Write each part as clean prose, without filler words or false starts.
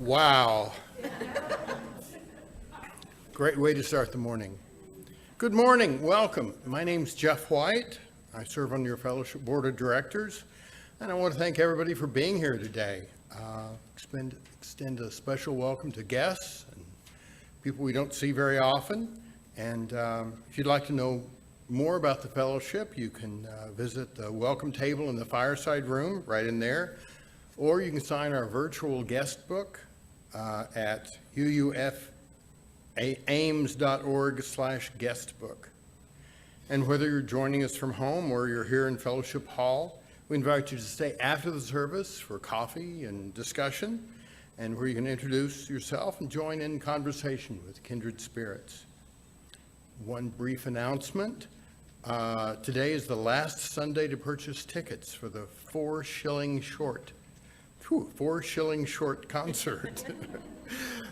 Wow. Great way to start the morning. Good morning, welcome. My name's Jeff White. I serve on your fellowship board of directors, and I want to thank everybody for being here today. Extend a special welcome to guests and people we don't see very often. And if you'd like to know more about the fellowship, you can visit the welcome table in the fireside room right in there, or you can sign our virtual guest book at uufames.org/guestbook. And whether you're joining us from home or you're here in Fellowship Hall, we invite you to stay after the service for coffee and discussion, and where you can introduce yourself and join in conversation with kindred spirits. One brief announcement. Today is the last Sunday to purchase tickets for the 4 Shilling Short concert.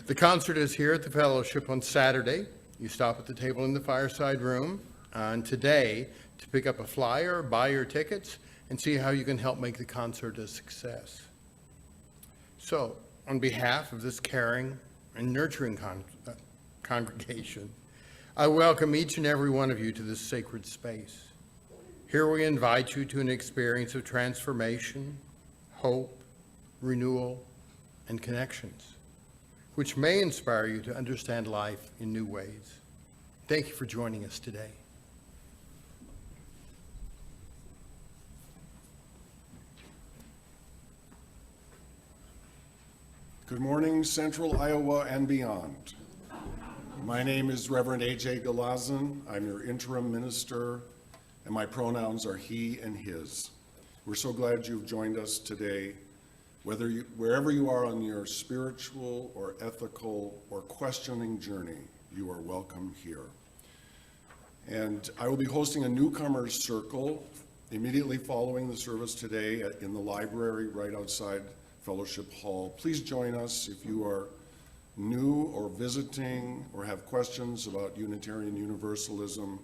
The concert is here at the Fellowship on Saturday. You stop at the table in the fireside room on today to pick up a flyer, buy your tickets, and see how you can help make the concert a success. So, on behalf of this caring and nurturing congregation, I welcome each and every one of you to this sacred space. Here we invite you to an experience of transformation, hope, renewal, and connections, which may inspire you to understand life in new ways. Thank you for joining us today. Good morning, Central Iowa and beyond. My name is Reverend A.J. Galazin. I'm your interim minister, and my pronouns are he and his. We're so glad you've joined us today. Wherever you are on your spiritual or ethical or questioning journey, you are welcome here. And I will be hosting a newcomers circle immediately following the service today in the library right outside Fellowship Hall. Please join us if you are new or visiting or have questions about Unitarian Universalism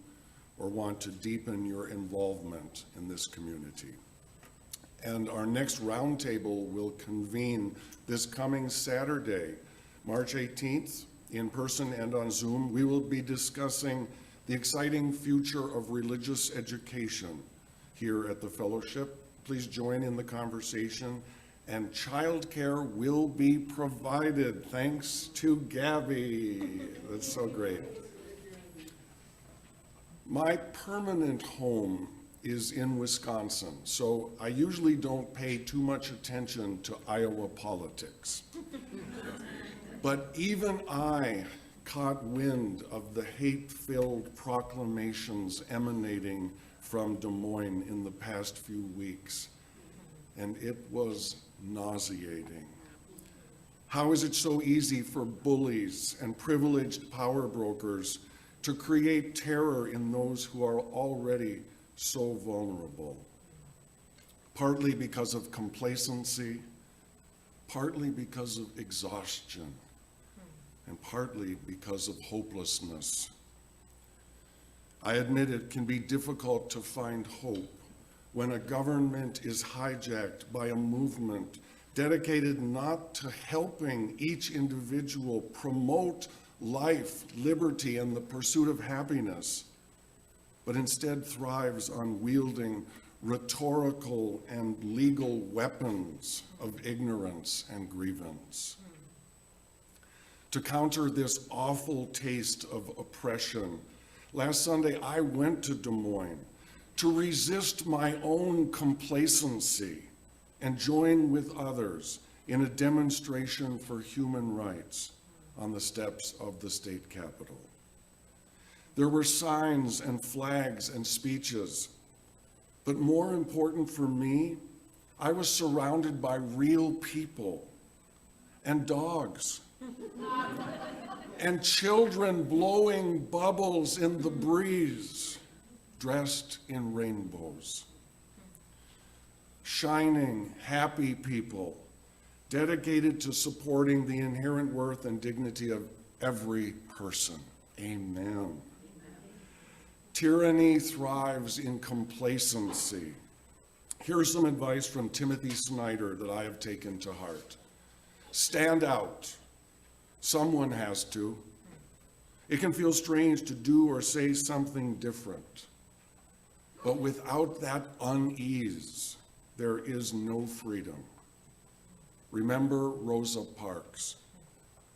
or want to deepen your involvement in this community. And our next roundtable will convene this coming Saturday, March 18th, in person and on Zoom. We will be discussing the exciting future of religious education here at the Fellowship. Please join in the conversation, and childcare will be provided, thanks to Gabby. That's so great. My permanent home is in Wisconsin, so I usually don't pay too much attention to Iowa politics. But even I caught wind of the hate-filled proclamations emanating from Des Moines in the past few weeks, and it was nauseating. How is it so easy for bullies and privileged power brokers to create terror in those who are already so vulnerable? Partly because of complacency, partly because of exhaustion, and partly because of hopelessness. I admit it can be difficult to find hope when a government is hijacked by a movement dedicated not to helping each individual promote life, liberty, and the pursuit of happiness, but instead thrives on wielding rhetorical and legal weapons of ignorance and grievance. To counter this awful taste of oppression, last Sunday I went to Des Moines to resist my own complacency and join with others in a demonstration for human rights on the steps of the state capitol. There were signs and flags and speeches, but more important for me, I was surrounded by real people and dogs and children blowing bubbles in the breeze, dressed in rainbows. Shining, happy people dedicated to supporting the inherent worth and dignity of every person. Amen. Tyranny thrives in complacency. Here's some advice from Timothy Snyder that I have taken to heart. Stand out. Someone has to. It can feel strange to do or say something different. But without that unease, there is no freedom. Remember Rosa Parks.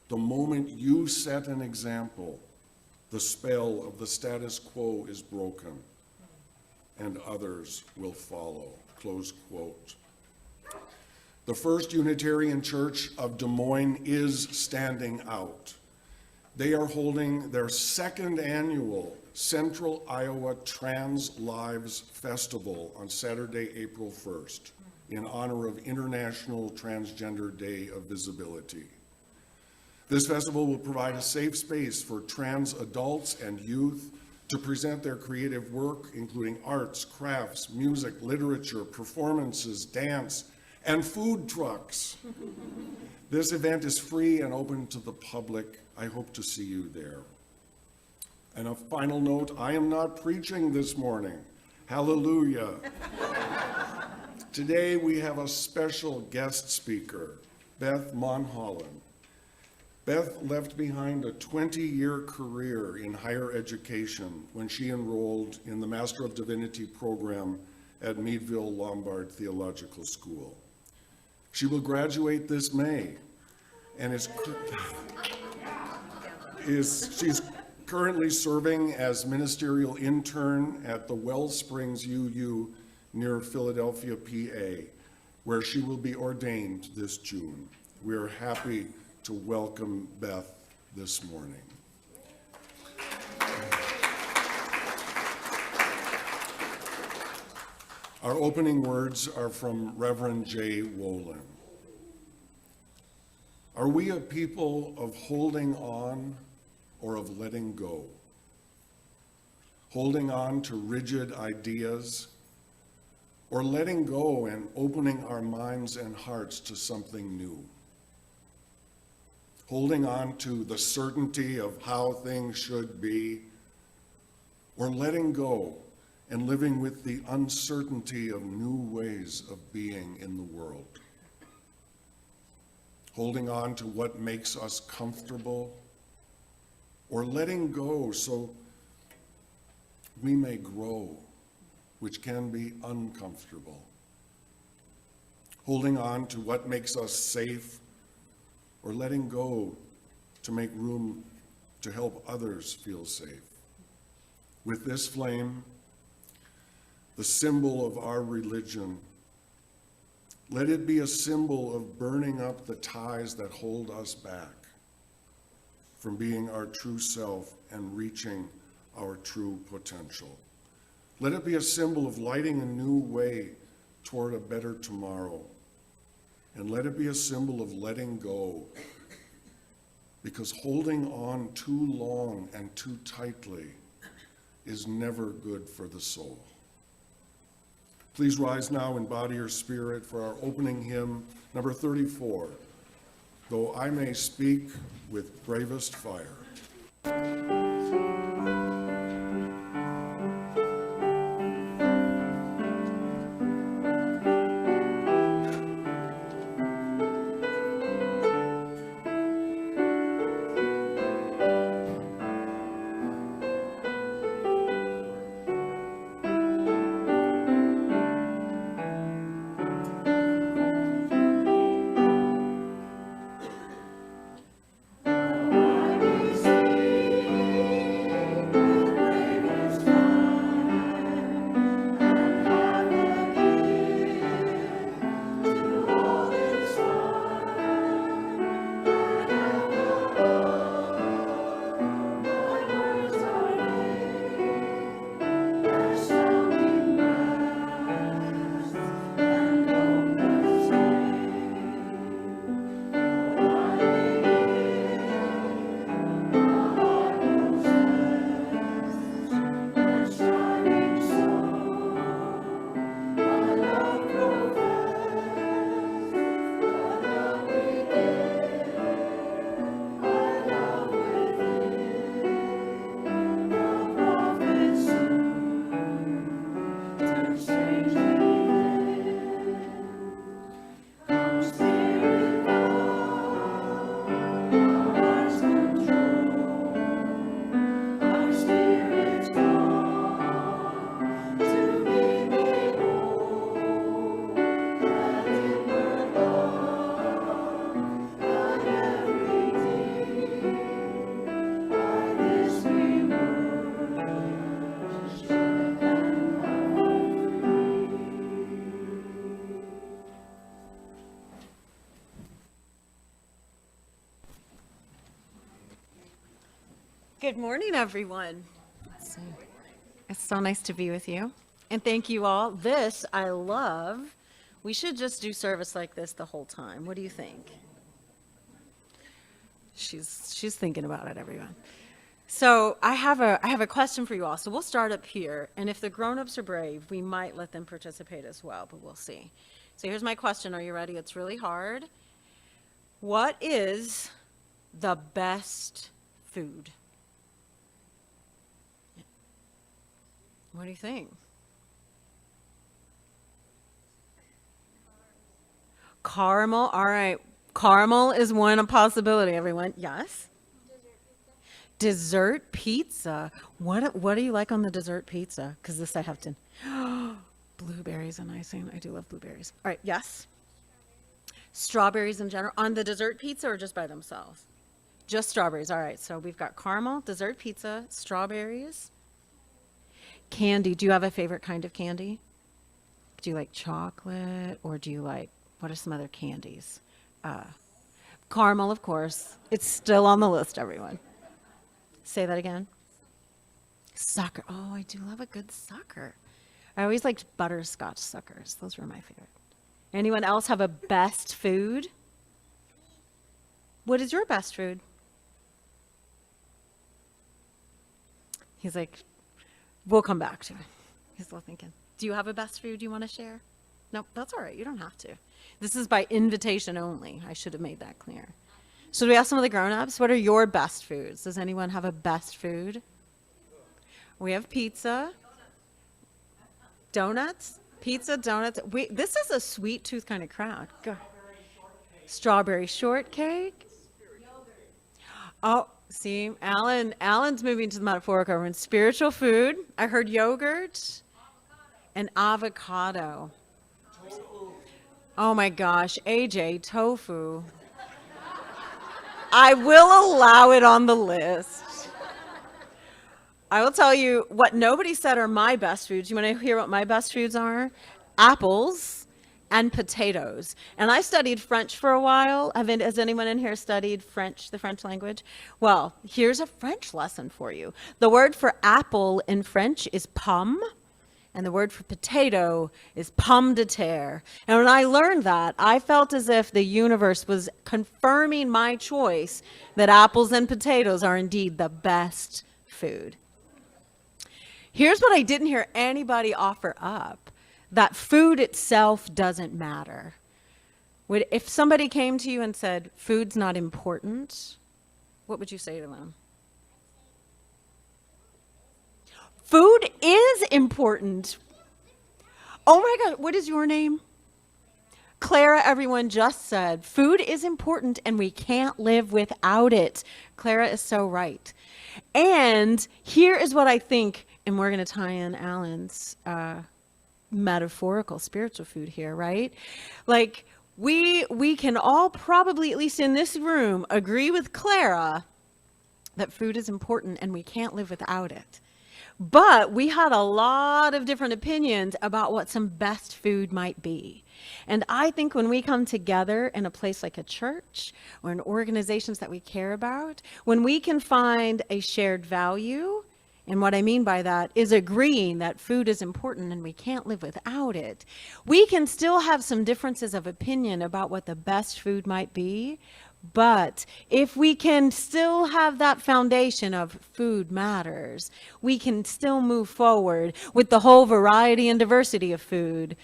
The moment you set an example, the spell of the status quo is broken, and others will follow. Close quote. The First Unitarian Church of Des Moines is standing out. They are holding their second annual Central Iowa Trans Lives Festival on Saturday, April 1st, in honor of International Transgender Day of Visibility. This festival will provide a safe space for trans adults and youth to present their creative work, including arts, crafts, music, literature, performances, dance, and food trucks. This event is free and open to the public. I hope to see you there. And a final note, I am not preaching this morning. Hallelujah. Today we have a special guest speaker, Beth Monholland. Beth left behind a 20-year career in higher education when she enrolled in the Master of Divinity program at Meadville Lombard Theological School. She will graduate this May and she's currently serving as ministerial intern at the Wellsprings UU near Philadelphia, PA, where she will be ordained this June. We are happy to welcome Beth this morning. Our opening words are from Reverend Jay Wolin. Are we a people of holding on or of letting go? Holding on to rigid ideas or letting go and opening our minds and hearts to something new? Holding on to the certainty of how things should be, or letting go and living with the uncertainty of new ways of being in the world? Holding on to what makes us comfortable, or letting go so we may grow, which can be uncomfortable. Holding on to what makes us safe, or letting go to make room to help others feel safe. With this flame, the symbol of our religion, let it be a symbol of burning up the ties that hold us back from being our true self and reaching our true potential. Let it be a symbol of lighting a new way toward a better tomorrow. And let it be a symbol of letting go, because holding on too long and too tightly is never good for the soul. Please rise now in body or spirit for our opening hymn, number 34, Though I May Speak with Bravest Fire. Good morning, everyone. It's so nice to be with you. And thank you all. This I love. We should just do service like this the whole time. What do you think? She's thinking about it, everyone. So I have a question for you all. So we'll start up here, and if the grown-ups are brave, we might let them participate as well, but we'll see. So here's my question. Are you ready? It's really hard. What is the best food? What do you think? Caramel. All right. Caramel is one possibility, everyone. Yes? Dessert pizza. What do you like on the dessert pizza? Because this I have to. Blueberries and icing. I do love blueberries. All right. Yes? Strawberries in general. On the dessert pizza or just by themselves? Just strawberries. All right. So we've got caramel, dessert pizza, strawberries. Candy. Do you have a favorite kind of candy? Do you like chocolate or do you like, what are some other candies? Caramel, of course. It's still on the list, everyone. Say that again. Sucker. Oh, I do love a good sucker. I always liked butterscotch suckers. Those were my favorite. Anyone else have a best food? What is your best food? He's like, we'll come back to it. He's still thinking. Do you have a best food you want to share? No, that's all right. You don't have to. This is by invitation only. I should have made that clear. So do we ask some of the grown-ups? What are your best foods? Does anyone have a best food? We have pizza. Donuts? Pizza, donuts. This is a sweet tooth kind of crowd. Go. Strawberry shortcake. Oh, see, Alan's moving to the metaphorical. We're in spiritual food. I heard yogurt and avocado. Oh my gosh, AJ, tofu. I will allow it on the list. I will tell you what nobody said are my best foods. You want to hear what my best foods are? Apples and potatoes. And I studied French for a while. Has anyone in here studied French, the French language? Well, here's a French lesson for you. The word for apple in French is pomme. And the word for potato is pomme de terre. And when I learned that, I felt as if the universe was confirming my choice that apples and potatoes are indeed the best food. Here's what I didn't hear anybody offer up, that food itself doesn't matter. If somebody came to you and said, food's not important, what would you say to them? Food is important. Oh my God, what is your name? Clara, everyone just said, food is important and we can't live without it. Clara is so right. And here is what I think, and we're going to tie in Alan's metaphorical spiritual food here, right? Like we can all probably, at least in this room, agree with Clara that food is important and we can't live without it. But we had a lot of different opinions about what some best food might be. And I think when we come together in a place like a church or in organizations that we care about, when we can find a shared value, and what I mean by that is agreeing that food is important and we can't live without it, we can still have some differences of opinion about what the best food might be. But if we can still have that foundation of food matters, we can still move forward with the whole variety and diversity of food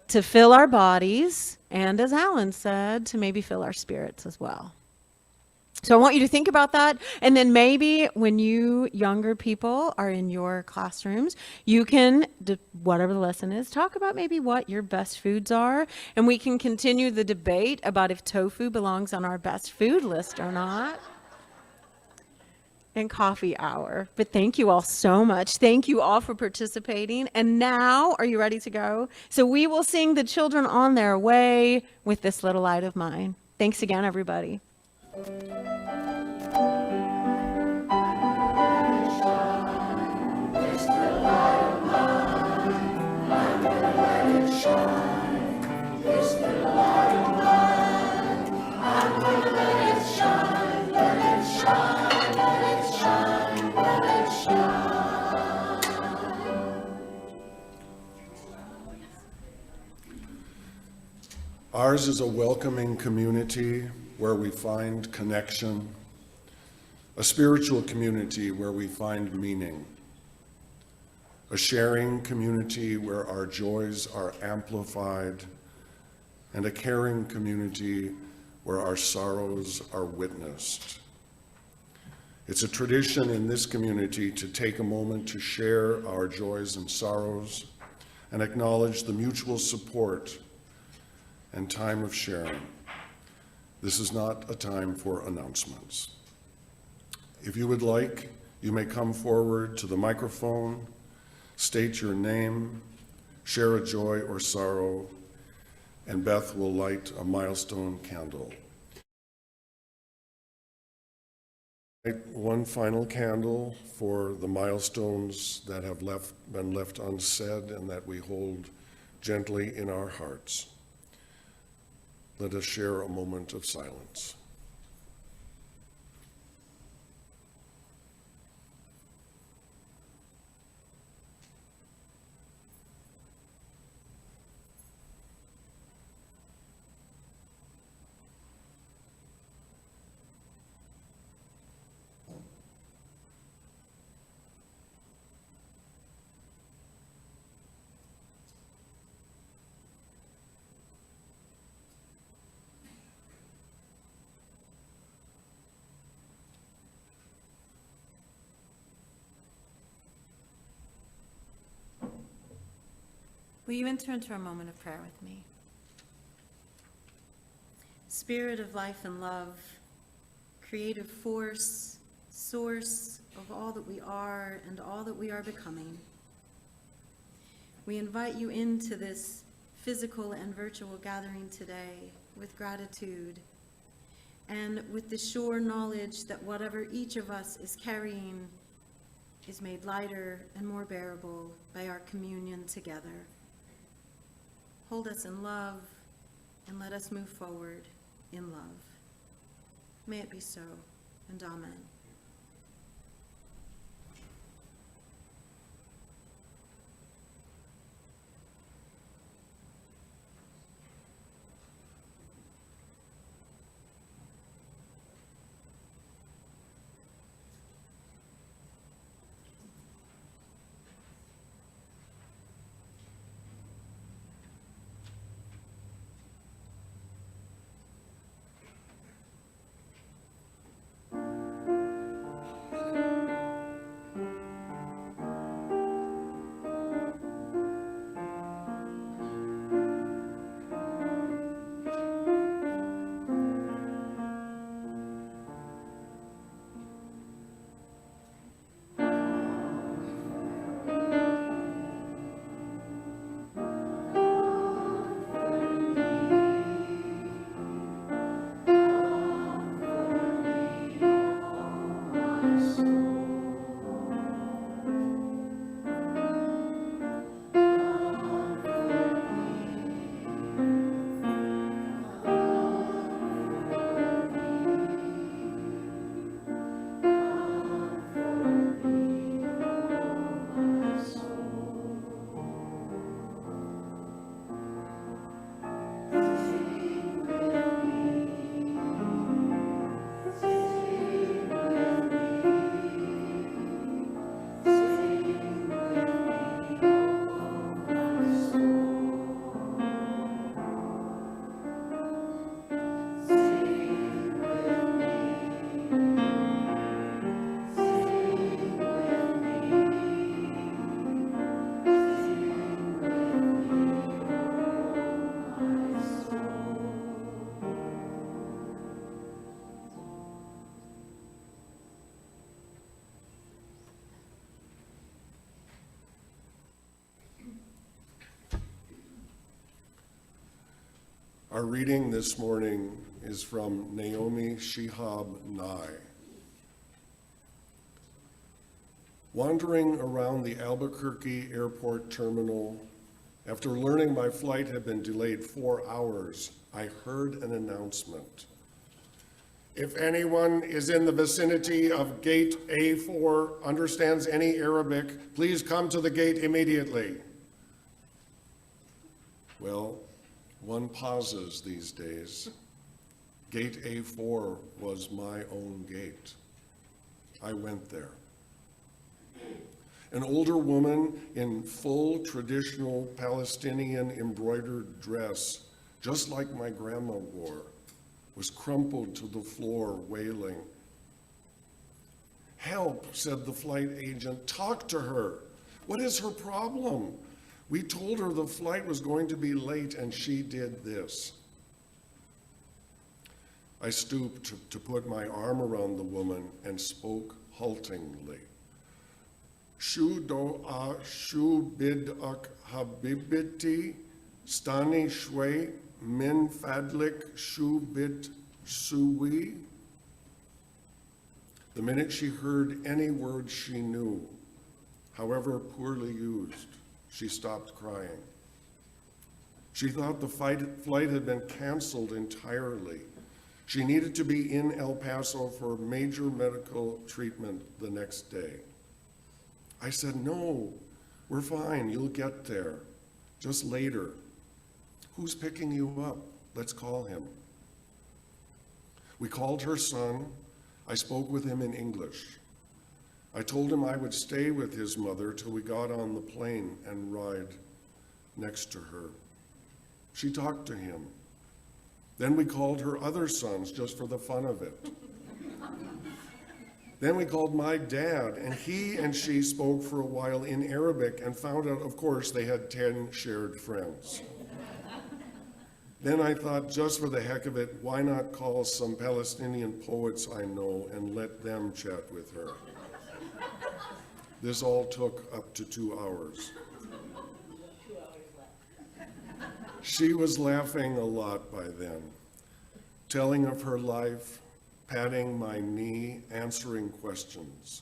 to fill our bodies, and as Alan said, to maybe fill our spirits as well. So I want you to think about that. And then maybe when you younger people are in your classrooms, you can, whatever the lesson is, talk about maybe what your best foods are. And we can continue the debate about if tofu belongs on our best food list or not. And coffee hour. But thank you all so much. Thank you all for participating. And now, are you ready to go? So we will sing The Children on Their Way with This Little Light of Mine. Thanks again, everybody. Let it shine, let it shine, let it shine. Ours is a welcoming community where we find connection, a spiritual community where we find meaning, a sharing community where our joys are amplified, and a caring community where our sorrows are witnessed. It's a tradition in this community to take a moment to share our joys and sorrows and acknowledge the mutual support and time of sharing. This is not a time for announcements. If you would like, you may come forward to the microphone, state your name, share a joy or sorrow, and Beth will light a milestone candle. Light one final candle for the milestones that have been left unsaid and that we hold gently in our hearts. Let us share a moment of silence. Will you enter into a moment of prayer with me? Spirit of life and love, creative force, source of all that we are and all that we are becoming, we invite you into this physical and virtual gathering today with gratitude and with the sure knowledge that whatever each of us is carrying is made lighter and more bearable by our communion together. Hold us in love, and let us move forward in love. May it be so, and amen. Our reading this morning is from Naomi Shihab Nye. Wandering around the Albuquerque airport terminal, after learning my flight had been delayed 4 hours, I heard an announcement. If anyone is in the vicinity of gate A4, understands any Arabic, please come to the gate immediately. Well, One pauses these days. Gate A4 was my own gate. I went there. An older woman in full traditional Palestinian embroidered dress, just like my grandma wore, was crumpled to the floor, wailing. "Help," said the flight agent. "Talk to her. What is her problem? We told her the flight was going to be late, and she did this." I stooped to put my arm around the woman and spoke haltingly. "Shu do'a shu bid'ak habibiti, stani shwe min fadlik shu bid suwi." The minute she heard any word she knew, however poorly used, she stopped crying. She thought the flight had been canceled entirely. She needed to be in El Paso for major medical treatment the next day. I said, "No, we're fine, you'll get there. Just later. Who's picking you up? Let's call him." We called her son. I spoke with him in English. I told him I would stay with his mother till we got on the plane and ride next to her. She talked to him. Then we called her other sons just for the fun of it. Then we called my dad, and he and she spoke for a while in Arabic and found out, of course, they had 10 shared friends. Then I thought, just for the heck of it, why not call some Palestinian poets I know and let them chat with her? This all took up to 2 hours. She was laughing a lot by then, telling of her life, patting my knee, answering questions.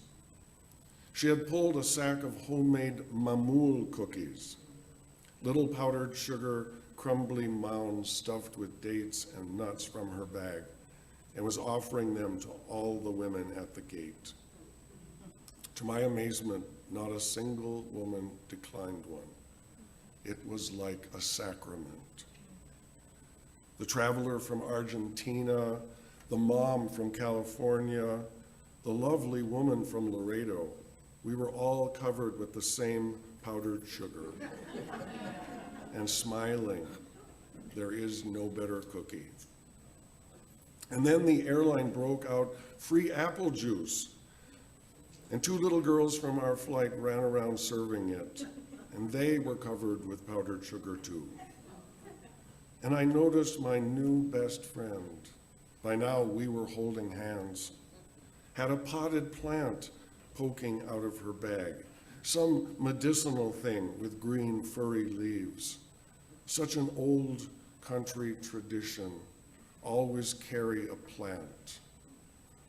She had pulled a sack of homemade mamoul cookies, little powdered sugar, crumbly mounds stuffed with dates and nuts from her bag, and was offering them to all the women at the gate. To my amazement, not a single woman declined one. It was like a sacrament. The traveler from Argentina, the mom from California, the lovely woman from Laredo, we were all covered with the same powdered sugar and smiling. There is no better cookie. And then the airline broke out free apple juice, and 2 little girls from our flight ran around serving it, and they were covered with powdered sugar too. And I noticed my new best friend, by now we were holding hands, had a potted plant poking out of her bag, some medicinal thing with green furry leaves. Such an old country tradition, always carry a plant,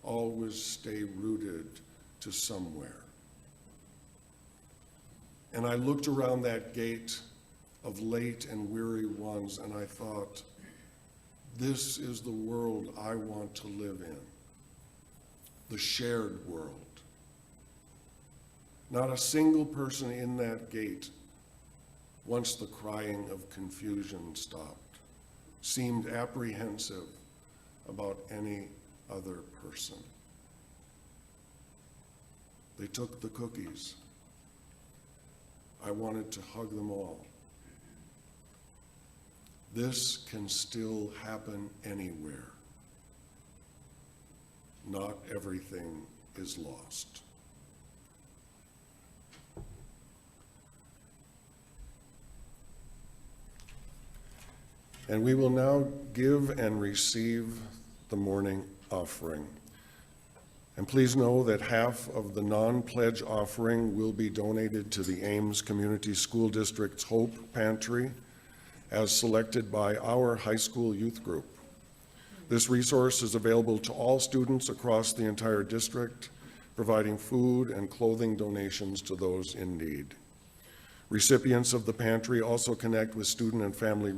always stay rooted to somewhere. And I looked around that gate of late and weary ones, and I thought, this is the world I want to live in, the shared world. Not a single person in that gate, once the crying of confusion stopped, seemed apprehensive about any other person. They took the cookies. I wanted to hug them all. This can still happen anywhere. Not everything is lost. And we will now give and receive the morning offering. And please know that half of the non-pledge offering will be donated to the Ames Community School District's Hope Pantry, as selected by our high school youth group. This resource is available to all students across the entire district, providing food and clothing donations to those in need. Recipients of the pantry also connect with student and family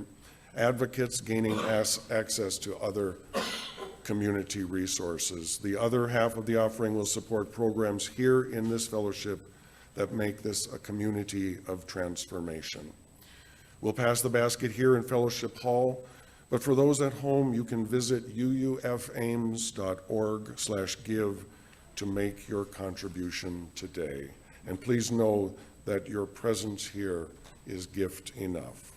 advocates, gaining access to other community resources. The other half of the offering will support programs here in this fellowship that make this a community of transformation. We'll pass the basket here in Fellowship Hall, but for those at home, you can visit uufames.org/give to make your contribution today. And please know that your presence here is gift enough.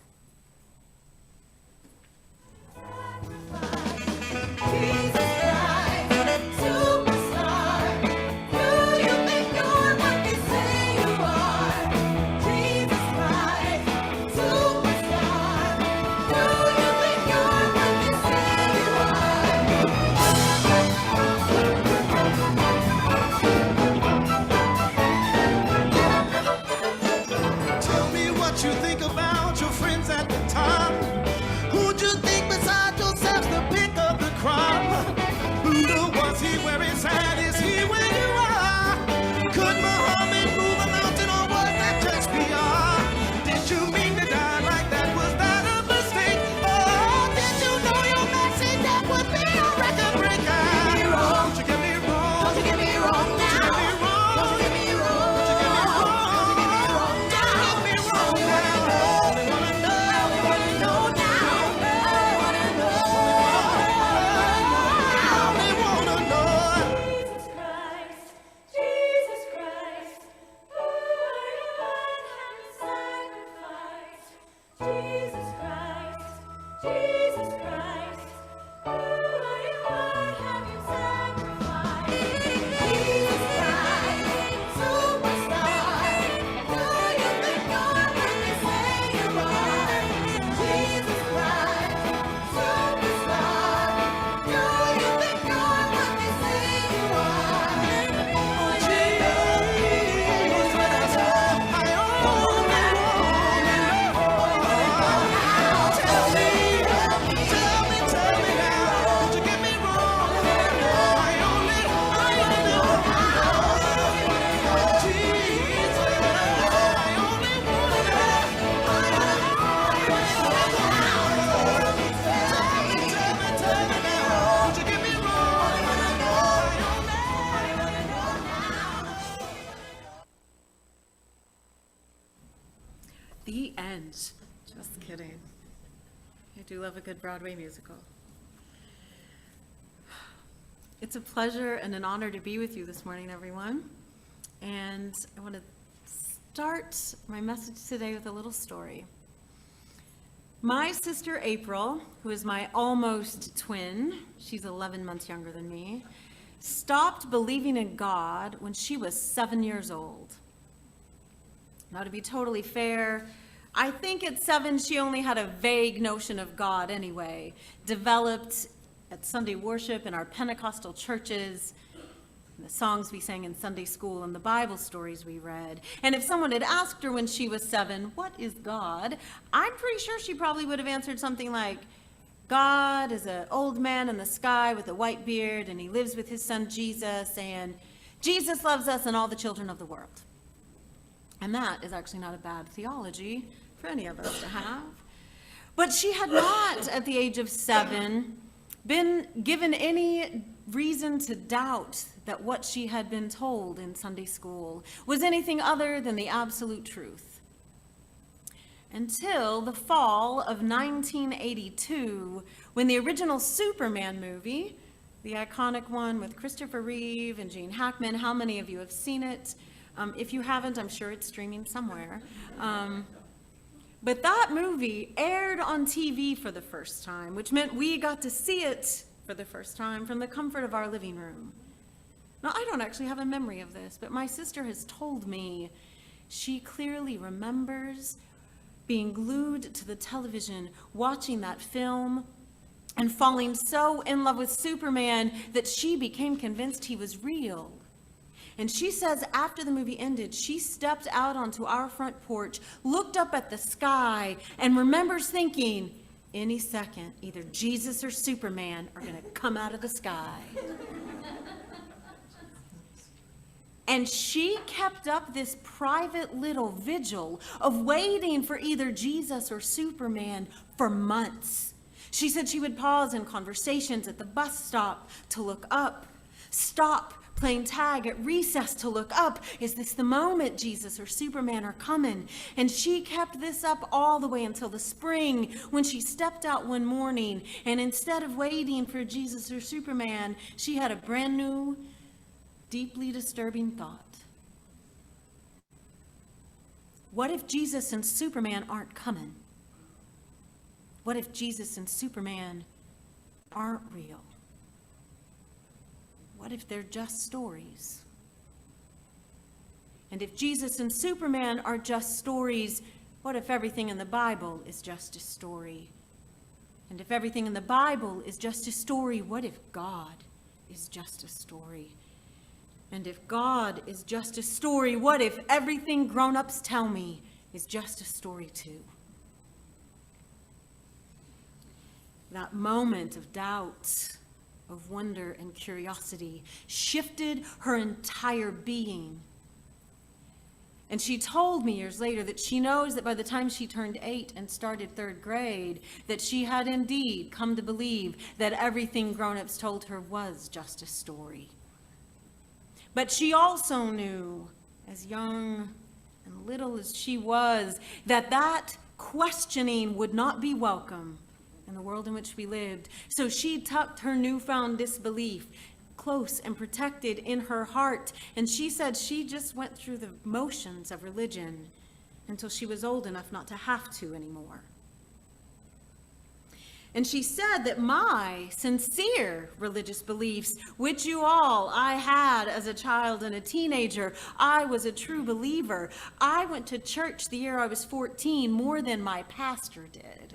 Tell me what you think about your friends at the top. Who'd you think beside yourself's the pick of the crop? Buddha, was he where his hat? Is he where you are? Could Muhammad move a mountain or was that just PR? Did you mean to die like that? Was that a mistake? Oh, did you know your message that would be a record breaker? Don't you get me wrong. Don't you get me wrong now. Don't you get me wrong. Don't you get me wrong. Don't you get me wrong. The end. Just kidding. I do love a good Broadway musical. It's a pleasure and an honor to be with you this morning, everyone. And I want to start my message today with a little story. My sister April, who is my almost twin, she's 11 months younger than me, stopped believing in God when she was 7 years old. Now, to be totally fair, I think at 7 she only had a vague notion of God anyway, developed at Sunday worship in our Pentecostal churches, the songs we sang in Sunday school, and the Bible stories we read. And if someone had asked her when she was 7, what is God? I'm pretty sure she probably would have answered something like, God is an old man in the sky with a white beard, and he lives with his son Jesus, and Jesus loves us and all the children of the world. And that is actually not a bad theology for any of us to have. But she had not, at the age of 7, been given any reason to doubt that what she had been told in Sunday school was anything other than the absolute truth. Until the fall of 1982, when the original Superman movie, the iconic one with Christopher Reeve and Gene Hackman, how many of you have seen it? If you haven't, I'm sure it's streaming somewhere. But that movie aired on TV for the first time, which meant we got to see it for the first time from the comfort of our living room. Now, I don't actually have a memory of this, but my sister has told me she clearly remembers being glued to the television, watching that film, and falling so in love with Superman that she became convinced he was real. And she says after the movie ended, she stepped out onto our front porch, looked up at the sky, and remembers thinking, any second, either Jesus or Superman are going to come out of the sky. And she kept up this private little vigil of waiting for either Jesus or Superman for months. She said she would pause in conversations at the bus stop to look up, stop, playing tag at recess to look up. Is this the moment Jesus or Superman are coming? And she kept this up all the way until the spring when she stepped out one morning, and instead of waiting for Jesus or Superman, she had a brand new, deeply disturbing thought. What if Jesus and Superman aren't coming? What if Jesus and Superman aren't real? What if they're just stories? And if Jesus and Superman are just stories, what if everything in the Bible is just a story? And if everything in the Bible is just a story, what if God is just a story? And if God is just a story, what if everything grown-ups tell me is just a story too? That moment of doubt, of wonder and curiosity shifted her entire being. And she told me years later that she knows that by the time she turned 8 and started 3rd grade, that she had indeed come to believe that everything grown-ups told her was just a story. But she also knew, as young and little as she was, that that questioning would not be welcome in the world in which we lived. So she tucked her newfound disbelief close and protected in her heart. And she said she just went through the motions of religion until she was old enough not to have to anymore. And she said that my sincere religious beliefs, which I had as a child and a teenager, I was a true believer. I went to church the year I was 14 more than my pastor did.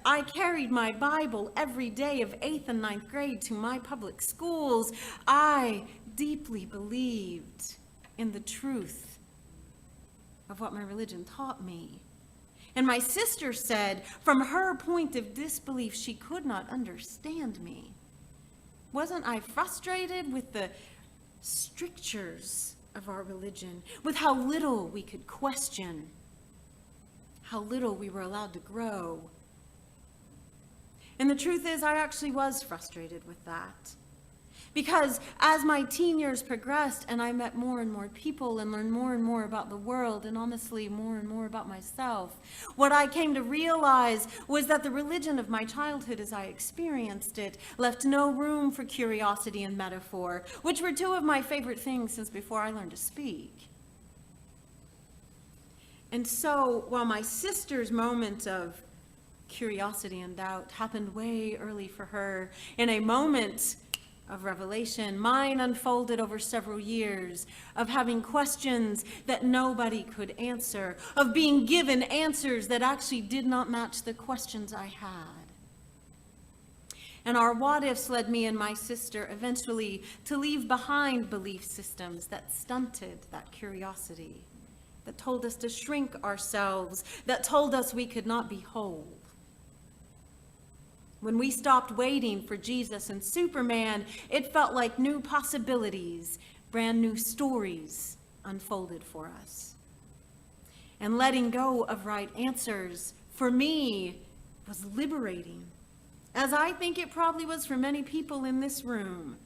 I carried my Bible every day of 8th and 9th grade to my public schools. I deeply believed in the truth of what my religion taught me. And my sister said, from her point of disbelief, she could not understand me. Wasn't I frustrated with the strictures of our religion, with how little we could question, how little we were allowed to grow? And the truth is, I actually was frustrated with that. Because as my teen years progressed and I met more and more people and learned more and more about the world and honestly more and more about myself, what I came to realize was that the religion of my childhood as I experienced it left no room for curiosity and metaphor, which were two of my favorite things since before I learned to speak. And so while my sister's moment of curiosity and doubt happened way early for her, in a moment of revelation, mine unfolded over several years of having questions that nobody could answer, of being given answers that actually did not match the questions I had. And our what-ifs led me and my sister eventually to leave behind belief systems that stunted that curiosity, that told us to shrink ourselves, that told us we could not be whole. When we stopped waiting for Jesus and Superman, it felt like new possibilities, brand new stories unfolded for us. And letting go of right answers, for me, was liberating, as I think it probably was for many people in this room.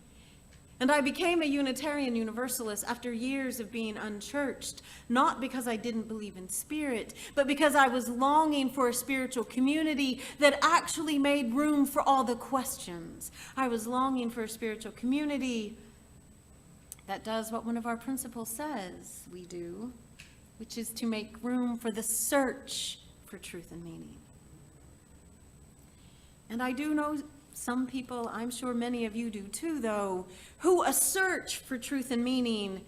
And I became a Unitarian Universalist after years of being unchurched, not because I didn't believe in spirit, but because I was longing for a spiritual community that actually made room for all the questions. I was longing for a spiritual community that does what one of our principles says we do, which is to make room for the search for truth and meaning. And I do know some people, I'm sure many of you do too, though, who a search for truth and meaning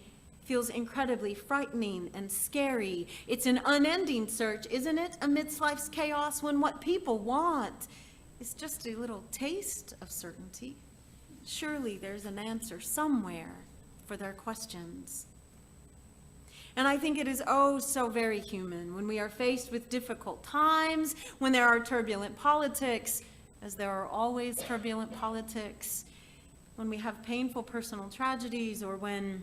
feels incredibly frightening and scary. It's an unending search, isn't it, amidst life's chaos, when what people want is just a little taste of certainty? Surely there's an answer somewhere for their questions. And I think it is oh so very human when we are faced with difficult times, when there are turbulent politics, as there are always turbulent politics, when we have painful personal tragedies, or when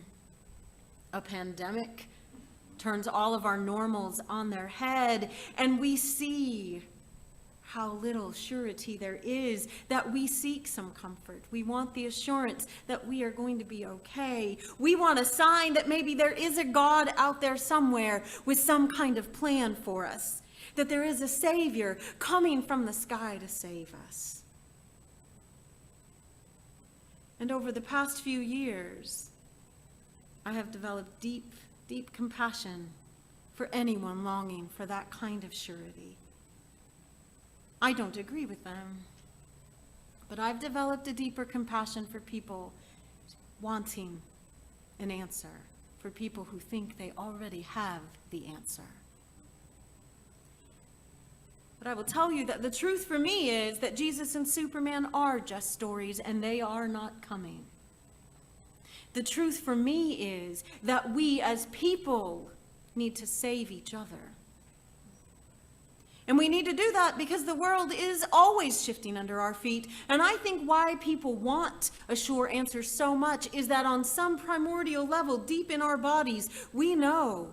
a pandemic turns all of our normals on their head, and we see how little surety there is that we seek some comfort. We want the assurance that we are going to be okay. We want a sign that maybe there is a God out there somewhere with some kind of plan for us, that there is a Savior coming from the sky to save us. And over the past few years, I have developed deep, deep compassion for anyone longing for that kind of surety. I don't agree with them, but I've developed a deeper compassion for people wanting an answer, for people who think they already have the answer. But I will tell you that the truth for me is that Jesus and Superman are just stories, and they are not coming. The truth for me is that we as people need to save each other. And we need to do that because the world is always shifting under our feet. And I think why people want a sure answer so much is that on some primordial level, deep in our bodies, we know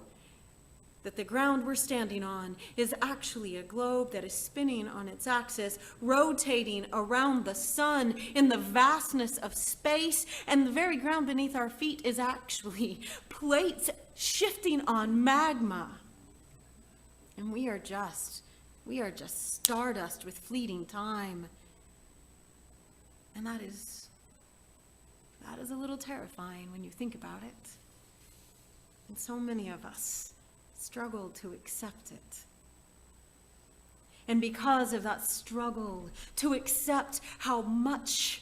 that the ground we're standing on is actually a globe that is spinning on its axis, rotating around the sun in the vastness of space, and the very ground beneath our feet is actually plates shifting on magma. And we are just stardust with fleeting time. And that is a little terrifying when you think about it. And so many of us struggle to accept it. And because of that struggle to accept how much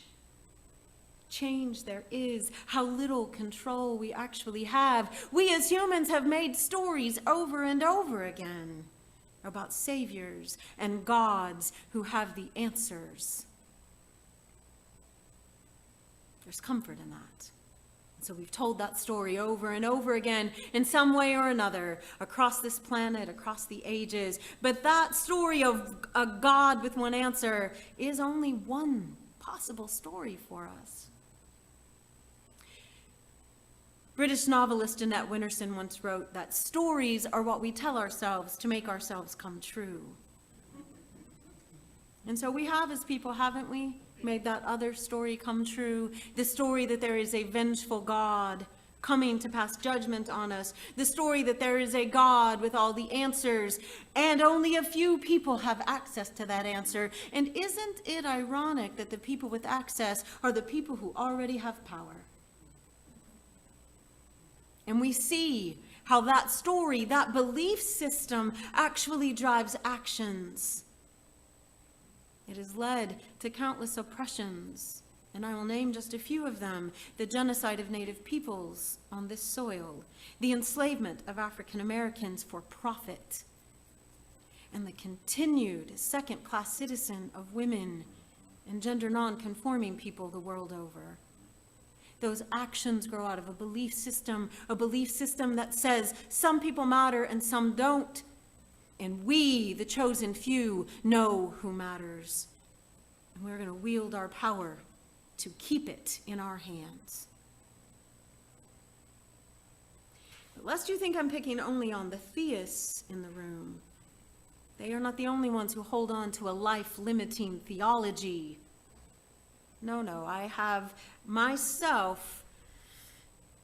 change there is, how little control we actually have, we as humans have made stories over and over again about saviors and gods who have the answers. There's comfort in that. So we've told that story over and over again in some way or another across this planet, across the ages. But that story of a God with one answer is only one possible story for us. British novelist Annette Winterson once wrote that stories are what we tell ourselves to make ourselves come true. And so we have as people, haven't we? Made that other story come true. The story that there is a vengeful God coming to pass judgment on us. The story that there is a God with all the answers, and only a few people have access to that answer. And isn't it ironic that the people with access are the people who already have power? And we see how that story, that belief system, actually drives actions. It has led to countless oppressions, and I will name just a few of them: the genocide of Native peoples on this soil, the enslavement of African Americans for profit, and the continued second-class citizen of women and gender non-conforming people the world over. Those actions grow out of a belief system that says some people matter and some don't. And we, the chosen few, know who matters. And we're going to wield our power to keep it in our hands. But lest you think I'm picking only on the theists in the room, they are not the only ones who hold on to a life-limiting theology. No, I have myself,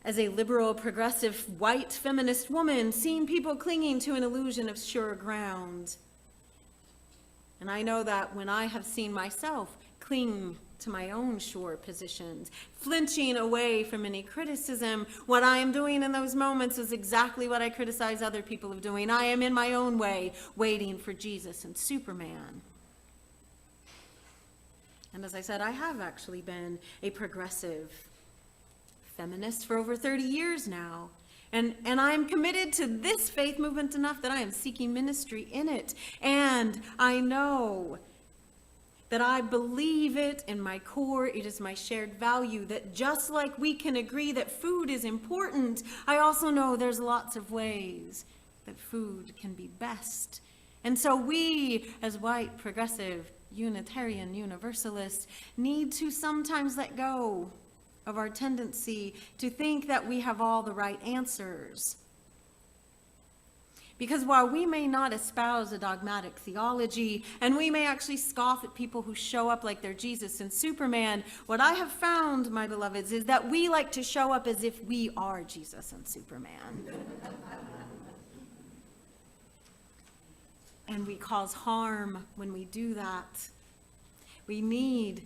as a liberal, progressive, white, feminist woman, seen people clinging to an illusion of sure ground. And I know that when I have seen myself cling to my own sure positions, flinching away from any criticism, what I am doing in those moments is exactly what I criticize other people of doing. I am in my own way, waiting for Jesus and Superman. And as I said, I have actually been a progressive feminist for over 30 years now. And I'm committed to this faith movement enough that I am seeking ministry in it. And I know that I believe it in my core. It is my shared value that just like we can agree that food is important, I also know there's lots of ways that food can be best. And so we, as white, progressive, Unitarian Universalists, need to sometimes let go of our tendency to think that we have all the right answers. Because while we may not espouse a dogmatic theology, and we may actually scoff at people who show up like they're Jesus and Superman, what I have found, my beloveds, is that we like to show up as if we are Jesus and Superman. And we cause harm when we do that. We need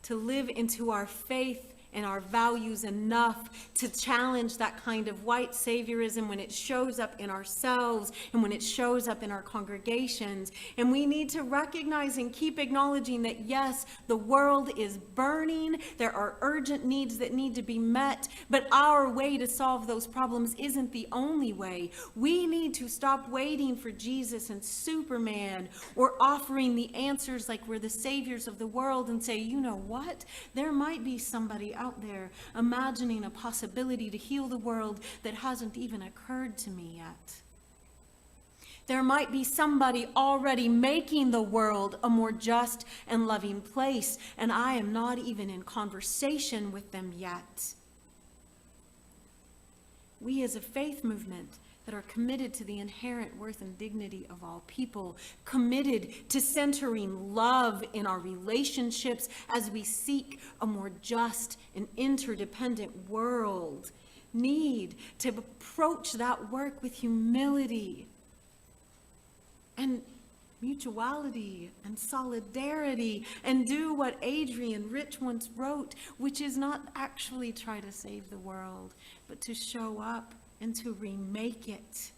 to live into our faith and our values enough to challenge that kind of white saviorism when it shows up in ourselves and when it shows up in our congregations. And we need to recognize and keep acknowledging that, yes, the world is burning. There are urgent needs that need to be met, but our way to solve those problems isn't the only way. We need to stop waiting for Jesus and Superman or offering the answers like we're the saviors of the world and say, you know what? There might be somebody out there imagining a possibility to heal the world that hasn't even occurred to me yet. There might be somebody already making the world a more just and loving place, and I am not even in conversation with them yet. We as a faith movement that are committed to the inherent worth and dignity of all people, committed to centering love in our relationships as we seek a more just and interdependent world, need to approach that work with humility and mutuality and solidarity, and do what Adrian Rich once wrote, which is not actually try to save the world, but to show up and to remake it.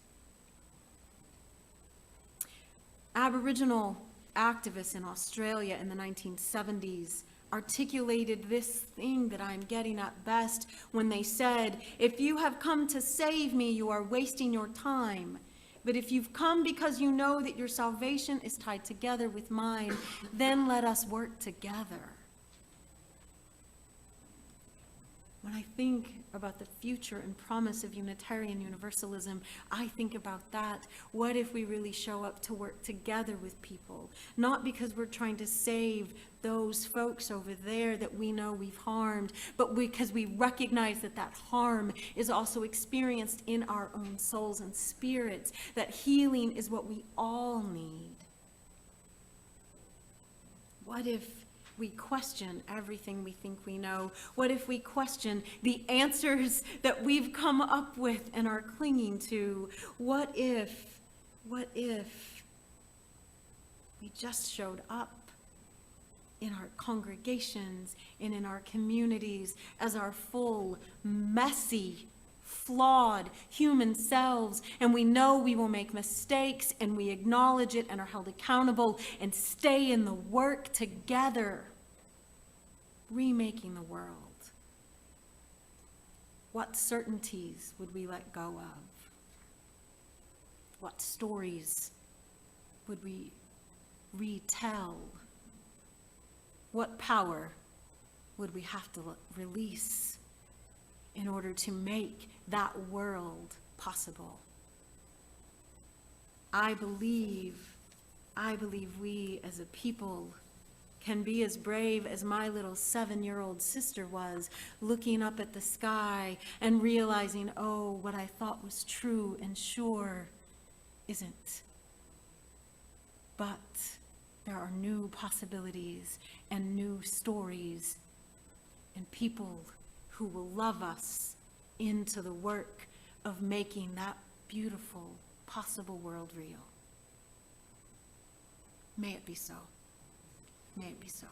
Aboriginal activists in Australia in the 1970s articulated this thing that I'm getting at best when they said, if you have come to save me, you are wasting your time. But if you've come because you know that your salvation is tied together with mine, then let us work together. When I think about the future and promise of Unitarian Universalism, I think about that. What if we really show up to work together with people? Not because we're trying to save those folks over there that we know we've harmed, but because we recognize that that harm is also experienced in our own souls and spirits, that healing is what we all need. What if we question everything we think we know? What if we question the answers that we've come up with and are clinging to? What if we just showed up in our congregations and in our communities as our full, messy, flawed human selves, and we know we will make mistakes, and we acknowledge it and are held accountable and stay in the work together, remaking the world? What certainties would we let go of? What stories would we retell? What power would we have to release in order to make that world possible? I believe we as a people can be as brave as my little 7-year-old sister was, looking up at the sky and realizing, oh, what I thought was true and sure isn't. But there are new possibilities and new stories and people who will love us into the work of making that beautiful, possible world real. May it be so. May it be so.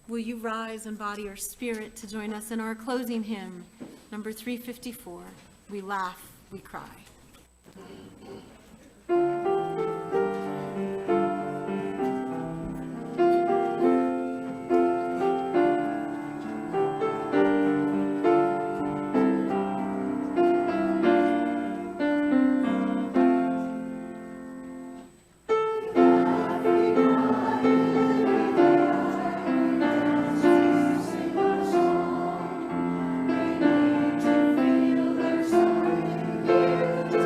Will you rise in body or spirit to join us in our closing hymn, number 354, We Laugh, We Cry. To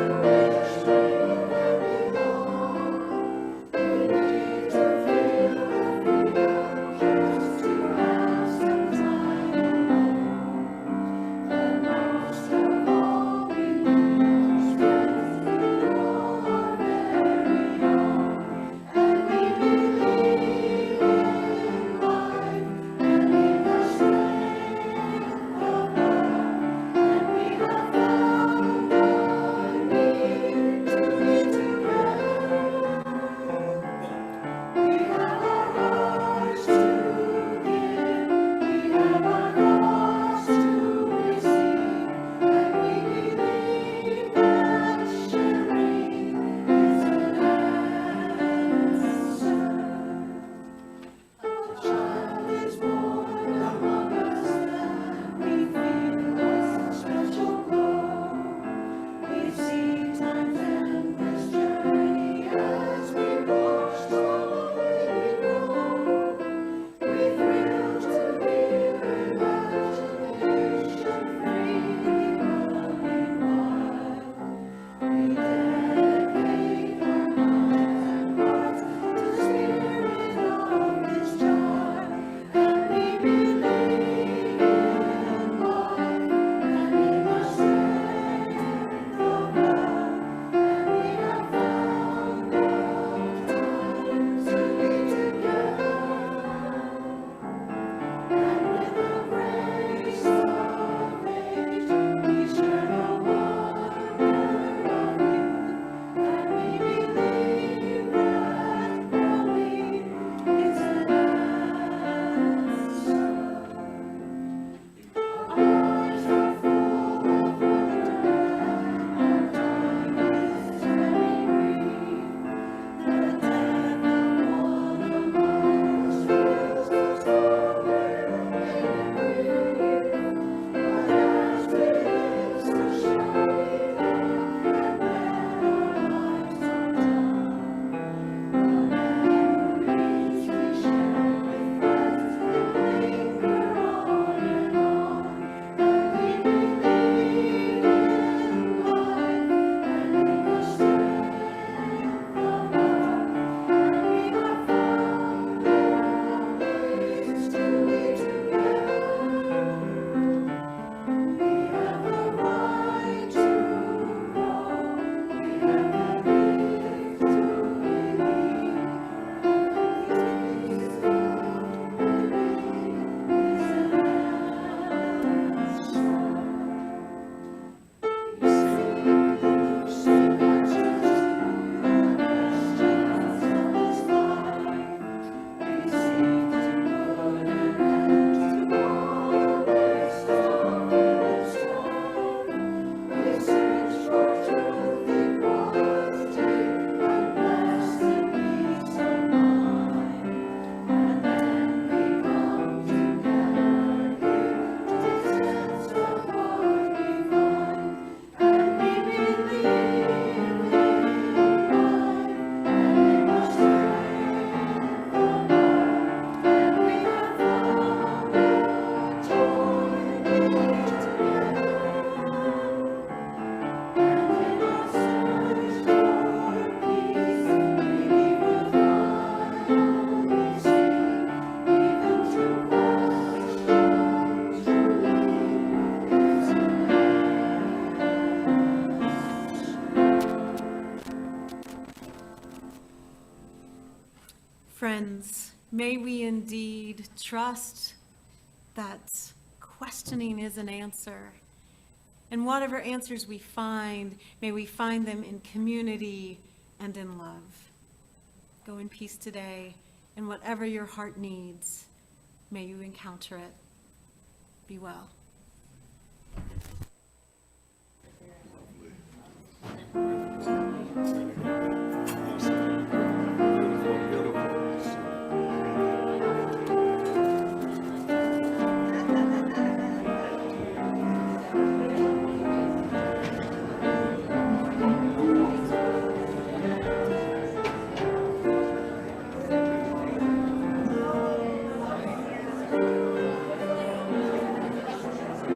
Friends, may we indeed trust that questioning is an answer. And whatever answers we find, may we find them in community and in love. Go in peace today, and whatever your heart needs, may you encounter it. Be well.